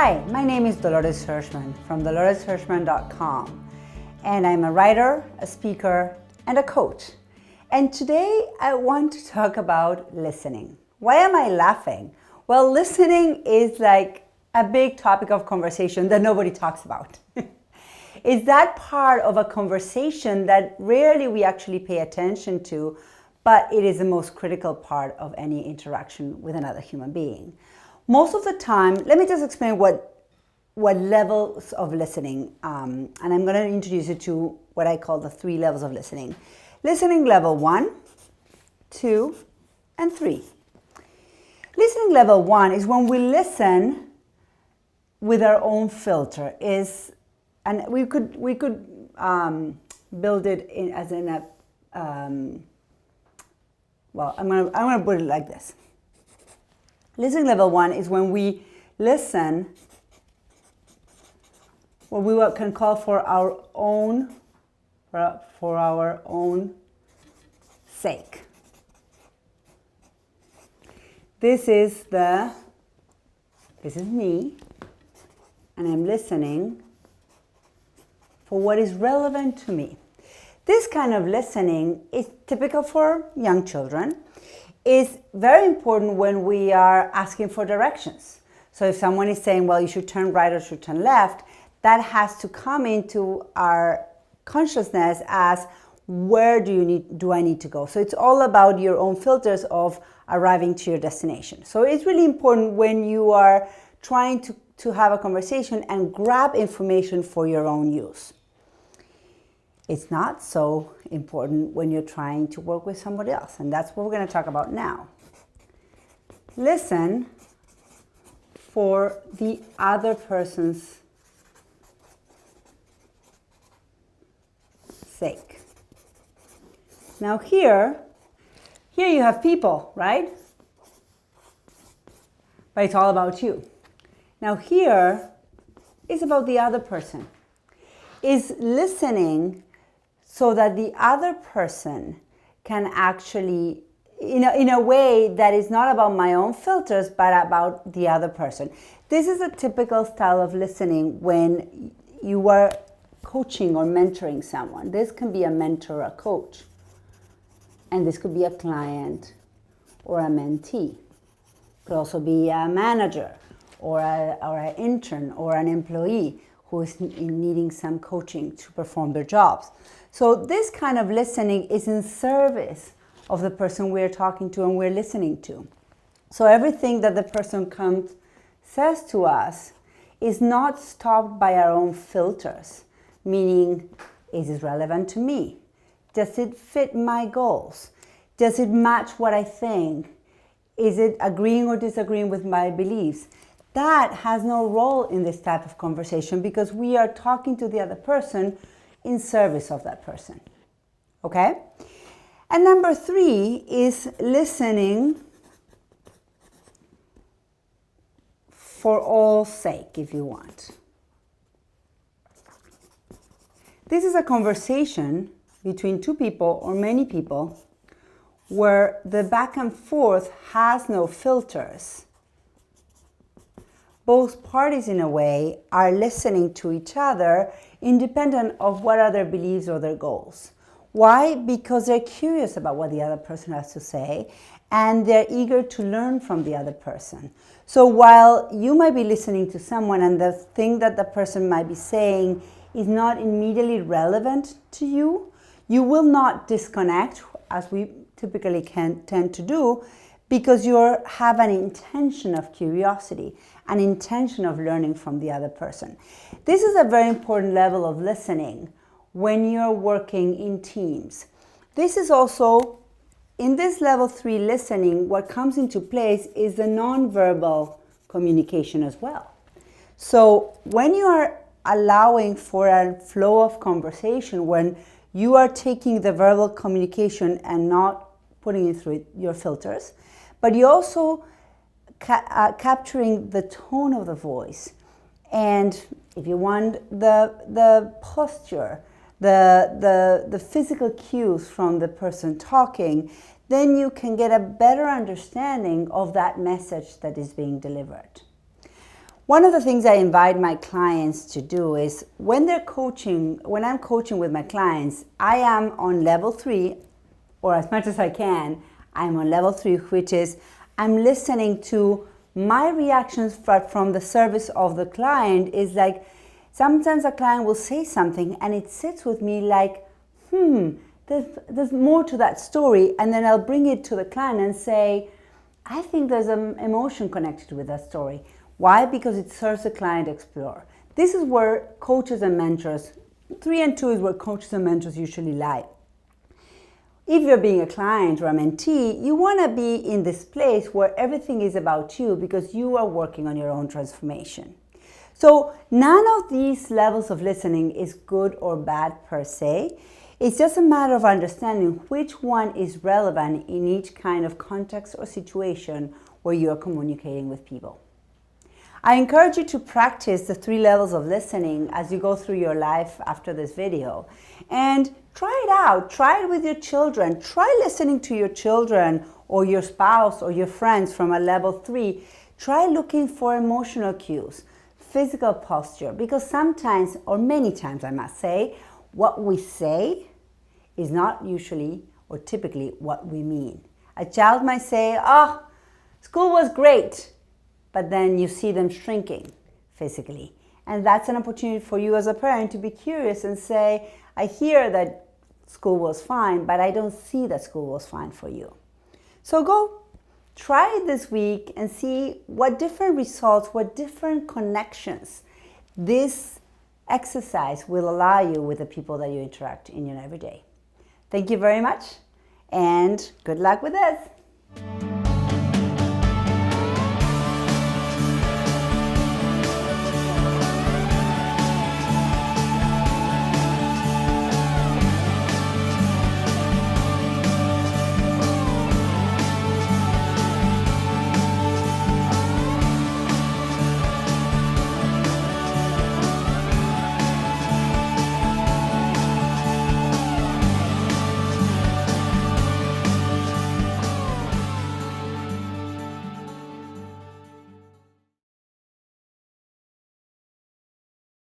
Hi, my name is Dolores Hirschman from DoloresHirschman.com, and I'm a writer, a speaker, and a coach. And today I want to talk about listening. Why am I laughing? Well, listening is like a big topic of conversation that nobody talks about. It's that part of a conversation that rarely we actually pay attention to, but it is the most critical part of any interaction with another human being. Most of the time, let me just explain what levels of listening, and I'm going to introduce you to what I call the 3 levels of listening. Listening level 1, 2, and 3. Listening level 1 is when we listen with our own filter. And we could build it in as in a well, I'm gonna put it like this. Listening level 1 is when we listen what we can call for our own sake. This is me, and I'm listening for what is relevant to me. This kind of listening is typical for young children. It's very important when we are asking for directions. So if someone is saying, well, you should turn right or should turn left, that has to come into our consciousness as where do I need to go? So it's all about your own filters of arriving to your destination. So it's really important when you are trying to have a conversation and grab information for your own use. It's not so important when you're trying to work with somebody else, and that's what we're going to talk about now. Listen for the other person's sake. Now here you have people, right? But it's all about you. Now here is about the other person. Is listening so that the other person can actually, in a way that is not about my own filters, but about the other person. This is a typical style of listening when you are coaching or mentoring someone. This can be a mentor or a coach. And this could be a client or a mentee. It could also be a manager or an intern or an employee who is needing some coaching to perform their jobs. So this kind of listening is in service of the person we're talking to and we're listening to. So everything that the person says to us is not stopped by our own filters, meaning, is it relevant to me? Does it fit my goals? Does it match what I think? Is it agreeing or disagreeing with my beliefs? That has no role in this type of conversation because we are talking to the other person in service of that person. Okay? And number 3 is listening for all sake, if you want. This is a conversation between 2 people or many people where the back and forth has no filters. Both parties, in a way, are listening to each other independent of what are their beliefs or their goals. Why? Because they're curious about what the other person has to say and they're eager to learn from the other person. So while you might be listening to someone and the thing that the person might be saying is not immediately relevant to you, you will not disconnect, as we typically tend to do, because you have an intention of curiosity, an intention of learning from the other person. This is a very important level of listening when you're working in teams. This is also, in this level 3 listening, what comes into place is the nonverbal communication as well. So when you are allowing for a flow of conversation, when you are taking the verbal communication and not putting it through your filters, but you also capturing the tone of the voice, and if you want the posture, the physical cues from the person talking, then you can get a better understanding of that message that is being delivered. One of the things I invite my clients to do is when I'm coaching with my clients, I am on level 3, or as much as I can, I'm on level 3, which is I'm listening to my reactions from the service of the client. Is like sometimes a client will say something and it sits with me like, there's more to that story, and then I'll bring it to the client and say, I think there's an emotion connected with that story. Why? Because it serves the client to explore. This is where coaches and mentors, 3 and 2 is where coaches and mentors usually lie. If you're being a client or a mentee, you want to be in this place where everything is about you because you are working on your own transformation. So none of these levels of listening is good or bad per se. It's just a matter of understanding which one is relevant in each kind of context or situation where you are communicating with people. I encourage you to practice the 3 levels of listening as you go through your life after this video. And try it out. Try it with your children. Try listening to your children or your spouse or your friends from a level 3. Try looking for emotional cues, physical posture, because sometimes, or many times I must say, what we say is not usually or typically what we mean. A child might say, school was great, but then you see them shrinking physically. And that's an opportunity for you as a parent to be curious and say, I hear that school was fine, but I don't see that school was fine for you. So go try it this week and see what different results, what different connections this exercise will allow you with the people that you interact in your everyday. Thank you very much, and good luck with this.